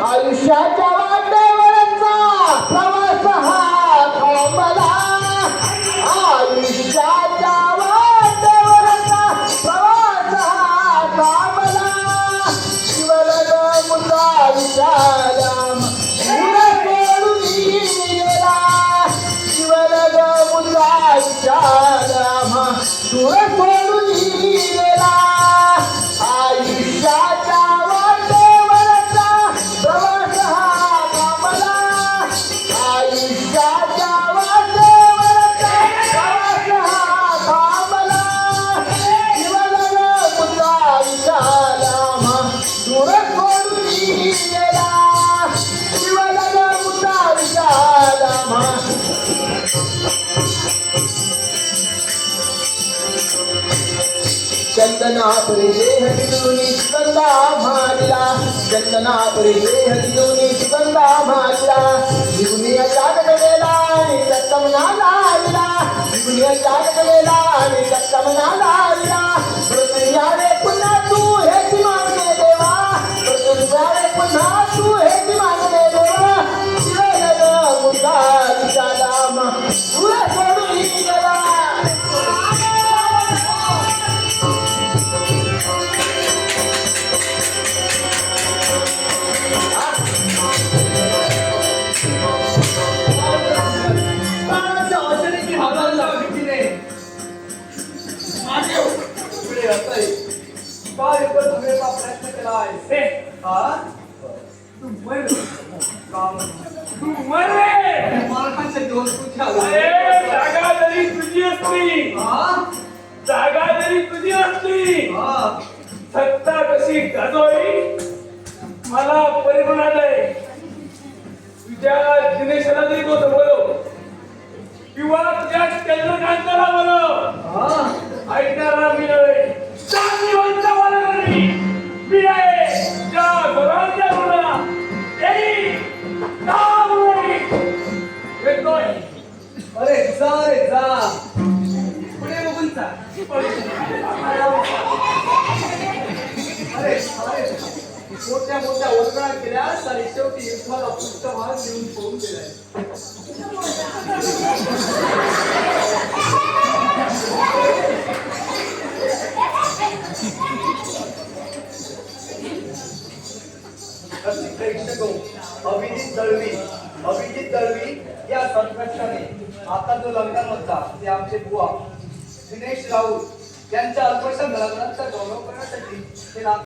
आयुष्याच्या वाटेवरचा प्रवास हा थांबला, आयुष्याच्या वाटेवरचा प्रवास हा थांबला. शिवलग मुद्दा विचारा मुला सोडून गेला, शिवलग मुद्दा विचारा दूर सोडून गेला. आयुष्याच्या चंदनापुरी हरिदुनी सुगंधा मारिला, चंदनापुरी हरिदुनी सुगंधा मारिला. निगुनिया जागलेला आणि दत्तमना लाविला, निगुनिया जागलेला आणि दत्तमना लाविला. पृथ्वीया रे पुन्हा तू हेची मागणे देवा, पृथ्वीया रे पुन्हा तू हेची मागणे देवा. शिवलग मुद्दा विचारा तुला सोडून गेला. प्रश्न केला आहे तू मर तू मर मालकांचे दोन जागा जरी तुझी असली, जागा जरी तुझी असली, सत्ता कशी गाजवावी मला परिमाणालय. तुझ्या दिनेशाला जरी बोलव किंवा तुझ्या चंद्रकांताला बोलव, ऐकणारा मी नव्हे, चांगलीवंत बोलणारी मी आहे. ज्या घराच्या मुला येतोय. अरे जा रे जा, पुढे बघून जा. अरे मोठ्या मोठ्या ओळखा केल्या आणि शेवटी युद्धाला पृष्ठभाग देऊन पळून गेलाय. अभिजित दळवी या संघर्षाने आता जो लंका होता ते आमचे बुवा दिनेश राऊत यांच्या अल्पशा घराघरांचा गौरव करण्यासाठी